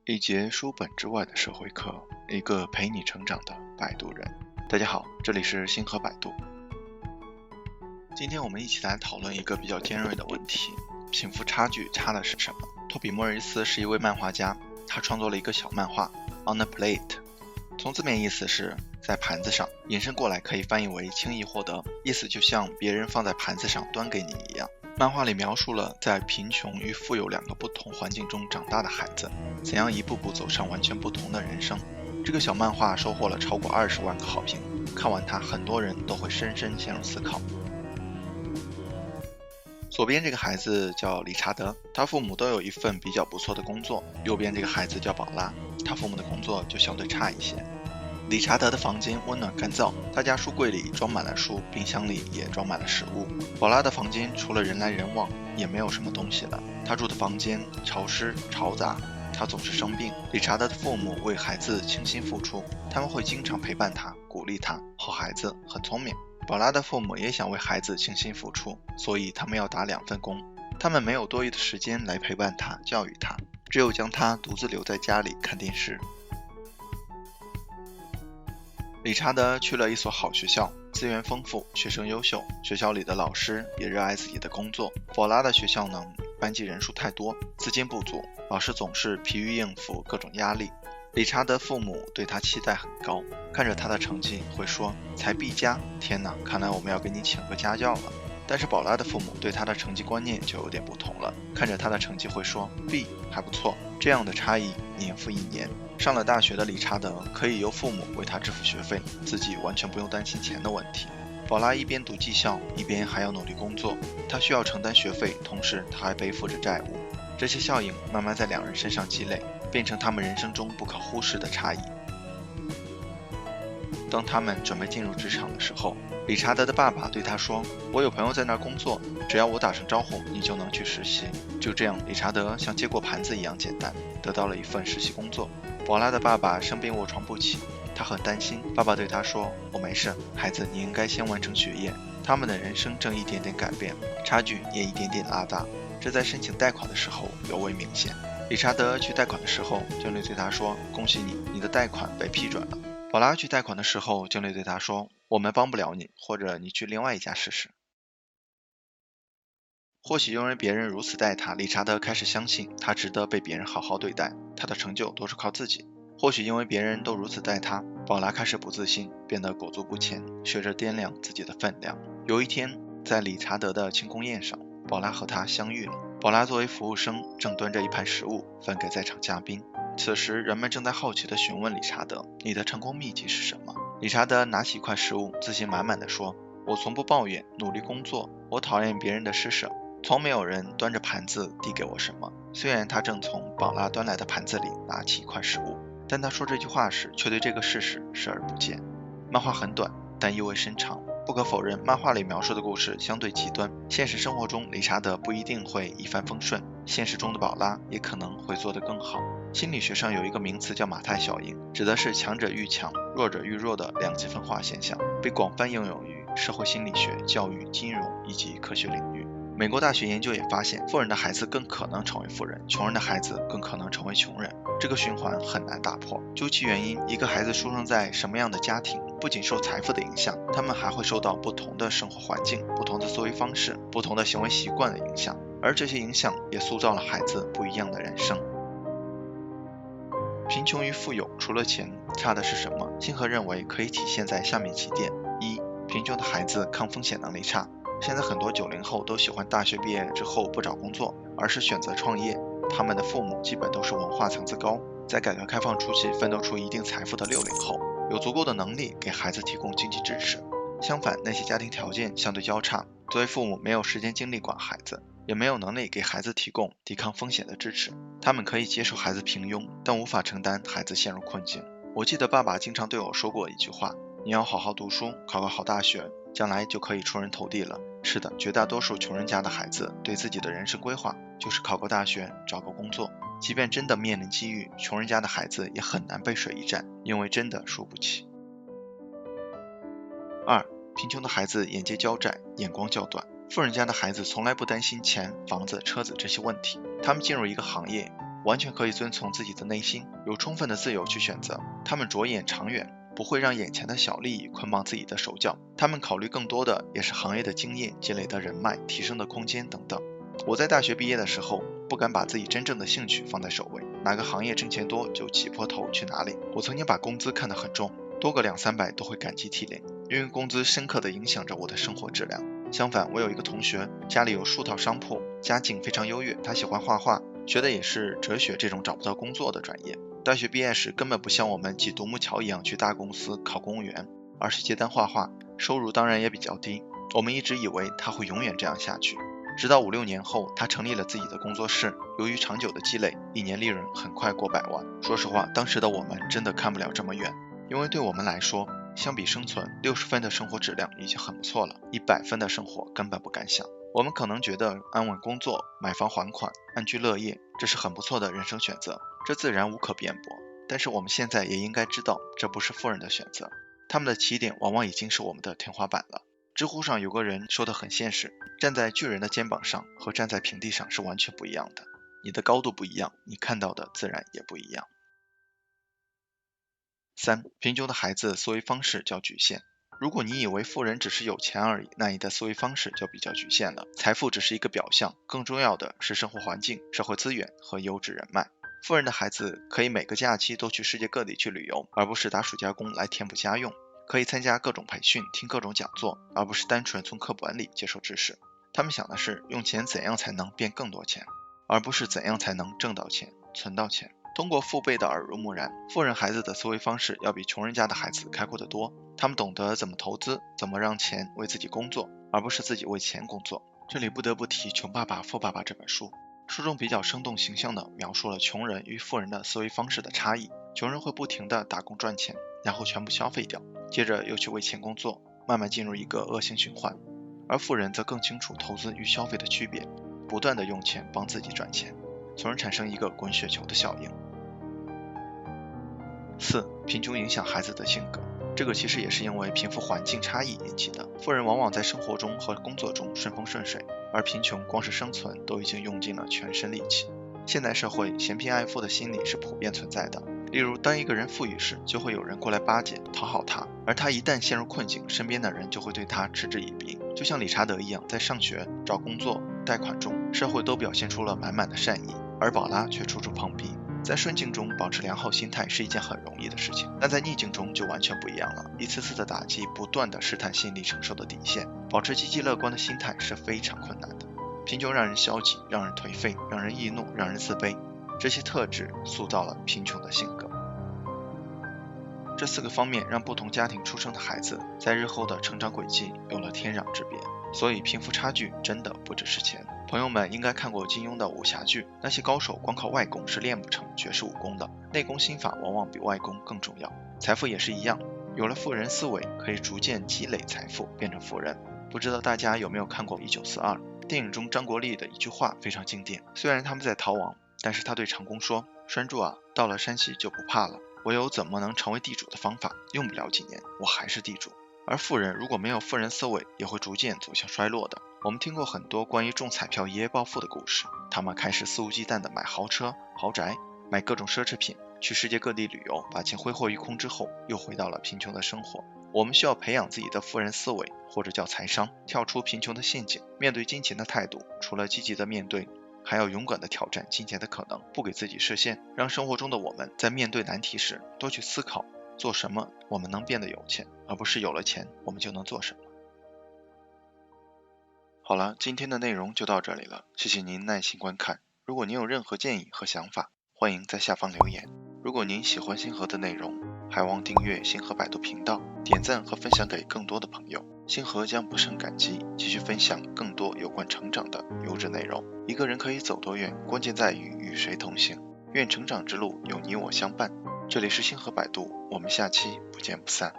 一节书本之外的社会课，一个陪你成长的摆渡人。大家好，这里是星河摆渡。今天我们一起来讨论一个比较尖锐的问题：贫富差距差的是什么？托比·莫瑞斯是一位漫画家，他创作了一个小漫画 On a Plate， 从字面意思是在盘子上，引申过来可以翻译为轻易获得，意思就像别人放在盘子上端给你一样。漫画里描述了在贫穷与富有两个不同环境中长大的孩子，怎样一步步走上完全不同的人生。这个小漫画收获了超过20万个好评，看完它很多人都会深深陷入思考。左边这个孩子叫理查德，他父母都有一份比较不错的工作。右边这个孩子叫宝拉，他父母的工作就相对差一些。理查德的房间温暖干燥，他家书柜里装满了书，冰箱里也装满了食物。宝拉的房间除了人来人往，也没有什么东西了。他住的房间潮湿嘈杂，他总是生病。理查德的父母为孩子倾心付出，他们会经常陪伴他，鼓励他。好孩子很聪明。宝拉的父母也想为孩子倾心付出，所以他们要打2份工。他们没有多余的时间来陪伴他，教育他，只有将他独自留在家里看电视。理查德去了一所好学校，资源丰富，学生优秀，学校里的老师也热爱自己的工作。宝拉的学校呢，班级人数太多，资金不足，老师总是疲于应付各种压力。理查德父母对他期待很高，看着他的成绩会说才 B 加，天哪，看来我们要给你请个家教了。但是宝拉的父母对他的成绩观念就有点不同了，看着他的成绩会说 B 还不错。这样的差异年复一年，上了大学的理查德可以由父母为他支付学费，自己完全不用担心钱的问题。宝拉一边读技校，一边还要努力工作，他需要承担学费，同时他还背负着债务。这些效应慢慢在两人身上积累，变成他们人生中不可忽视的差异。当他们准备进入职场的时候，理查德的爸爸对他说，我有朋友在那儿工作，只要我打声招呼，你就能去实习。就这样，理查德像接过盘子一样简单，得到了一份实习工作。宝拉的爸爸生病卧床不起，他很担心。爸爸对他说，我没事，孩子，你应该先完成学业。他们的人生正一点点改变，差距也一点点拉大，这在申请贷款的时候尤为明显。理查德去贷款的时候，经理对他说，恭喜你，你的贷款被批准了。宝拉去贷款的时候，经理对他说，我们帮不了你，或者你去另外一家试试。或许因为别人如此待他，理查德开始相信他值得被别人好好对待，他的成就都是靠自己。或许因为别人都如此待他，宝拉开始不自信，变得裹足不前，学着掂量自己的分量。有一天，在理查德的庆功宴上，宝拉和他相遇了。宝拉作为服务生，正端着一盘食物分给在场嘉宾。此时，人们正在好奇地询问理查德，你的成功秘籍是什么？理查德拿起一块食物，自信满满地说，我从不抱怨，努力工作，我讨厌别人的施舍，从没有人端着盘子递给我什么。虽然他正从宝拉端来的盘子里拿起一块食物，但他说这句话时却对这个事实视而不见。漫画很短，但意味深长。不可否认，漫画里描述的故事相对极端，现实生活中理查德不一定会一帆风顺，现实中的宝拉也可能会做得更好。心理学上有一个名词叫马太效应，指的是强者愈强，弱者愈弱的两极分化现象，被广泛应用于社会心理学、教育、金融以及科学领域。美国大学研究也发现，富人的孩子更可能成为富人，穷人的孩子更可能成为穷人。这个循环很难打破。究其原因，一个孩子出生在什么样的家庭，不仅受财富的影响，他们还会受到不同的生活环境、不同的思维方式、不同的行为习惯的影响，而这些影响也塑造了孩子不一样的人生。贫穷与富有，除了钱，差的是什么？星河认为可以体现在下面几点：一、贫穷的孩子抗风险能力差。现在很多90后都喜欢大学毕业之后不找工作，而是选择创业。他们的父母基本都是文化层次高，在改革开放初期奋斗出一定财富的60后，有足够的能力给孩子提供经济支持。相反，那些家庭条件相对较差，作为父母没有时间精力管孩子，也没有能力给孩子提供抵抗风险的支持。他们可以接受孩子平庸，但无法承担孩子陷入困境。我记得爸爸经常对我说过一句话，你要好好读书，考个好大学，将来就可以出人头地了。是的，绝大多数穷人家的孩子对自己的人生规划就是考个大学，找个工作。即便真的面临机遇，穷人家的孩子也很难背水一战，因为真的输不起。二、贫穷的孩子眼界较窄，眼光较短。富人家的孩子从来不担心钱、房子、车子这些问题，他们进入一个行业，完全可以遵从自己的内心，有充分的自由去选择。他们着眼长远，不会让眼前的小利益捆绑自己的手脚，他们考虑更多的也是行业的经验、积累的人脉、提升的空间等等。我在大学毕业的时候，不敢把自己真正的兴趣放在首位，哪个行业挣钱多就挤破头去哪里。我曾经把工资看得很重，多个200-300都会感激涕零，因为工资深刻地影响着我的生活质量。相反，我有一个同学，家里有数套商铺，家境非常优越，他喜欢画画，学的也是哲学这种找不到工作的专业。大学毕业时根本不像我们挤独木桥一样去大公司考公务员，而是接单画画，收入当然也比较低。我们一直以为他会永远这样下去，直到5-6年后，他成立了自己的工作室，由于长久的积累，一年利润很快过100万。说实话，当时的我们真的看不了这么远，因为对我们来说，相比生存，60分的生活质量已经很不错了，100分的生活根本不敢想。我们可能觉得安稳工作、买房还款、安居乐业，这是很不错的人生选择，这自然无可辩驳。但是我们现在也应该知道，这不是富人的选择，他们的起点往往已经是我们的天花板了。知乎上有个人说得很现实，站在巨人的肩膀上和站在平地上是完全不一样的，你的高度不一样，你看到的自然也不一样。3. 贫穷的孩子思维方式较局限。如果你以为富人只是有钱而已，那你的思维方式就比较局限了。财富只是一个表象，更重要的是生活环境、社会资源和优质人脉。富人的孩子可以每个假期都去世界各地去旅游，而不是打暑假工来填补家用，可以参加各种培训，听各种讲座，而不是单纯从课本里接受知识。他们想的是用钱怎样才能变更多钱，而不是怎样才能挣到钱、存到钱。通过父辈的耳濡目染，富人孩子的思维方式要比穷人家的孩子开阔得多。他们懂得怎么投资，怎么让钱为自己工作，而不是自己为钱工作。这里不得不提《穷爸爸富爸爸》这本书，书中比较生动形象地描述了穷人与富人的思维方式的差异。穷人会不停地打工赚钱，然后全部消费掉，接着又去为钱工作，慢慢进入一个恶性循环。而富人则更清楚投资与消费的区别，不断地用钱帮自己赚钱，从而产生一个滚雪球的效应。4. 贫穷影响孩子的性格。这个其实也是因为贫富环境差异引起的。富人往往在生活中和工作中顺风顺水，而贫穷光是生存都已经用尽了全身力气。现代社会嫌贫爱富的心理是普遍存在的，例如当一个人富裕时，就会有人过来巴结讨好他，而他一旦陷入困境，身边的人就会对他嗤之以鼻。就像理查德一样，在上学、找工作、贷款中，社会都表现出了满满的善意，而宝拉却处处碰壁。在顺境中保持良好心态是一件很容易的事情，但在逆境中就完全不一样了。一次次的打击不断的试探心理承受的底线，保持积极乐观的心态是非常困难的。贫穷让人消极，让人颓废，让人易怒，让人自卑，这些特质塑造了贫穷的性格。这4个方面让不同家庭出生的孩子在日后的成长轨迹有了天壤之别，所以贫富差距真的不只是钱。朋友们应该看过金庸的武侠剧，那些高手光靠外功是练不成绝世武功的，内功心法往往比外功更重要。财富也是一样，有了富人思维，可以逐渐积累财富，变成富人。不知道大家有没有看过1942？电影中张国立的一句话非常经典，虽然他们在逃亡，但是他对长工说：栓柱啊，到了山西就不怕了，我有怎么能成为地主的方法，用不了几年，我还是地主。而富人如果没有富人思维，也会逐渐走向衰落的。我们听过很多关于中彩票一夜暴富的故事，他们开始肆无忌惮地买豪车、豪宅，买各种奢侈品，去世界各地旅游，把钱挥霍一空之后，又回到了贫穷的生活。我们需要培养自己的富人思维，或者叫财商，跳出贫穷的陷阱。面对金钱的态度，除了积极的面对，还要勇敢地挑战金钱的可能，不给自己设限，让生活中的我们在面对难题时多去思考做什么我们能变得有钱，而不是有了钱我们就能做什么。好了，今天的内容就到这里了，谢谢您耐心观看。如果您有任何建议和想法，欢迎在下方留言。如果您喜欢星河的内容，还望订阅星河百度频道，点赞和分享给更多的朋友。星河将不胜感激，继续分享更多有关成长的优质内容。一个人可以走多远，关键在于与谁同行。愿成长之路有你我相伴。这里是星河百度，我们下期不见不散。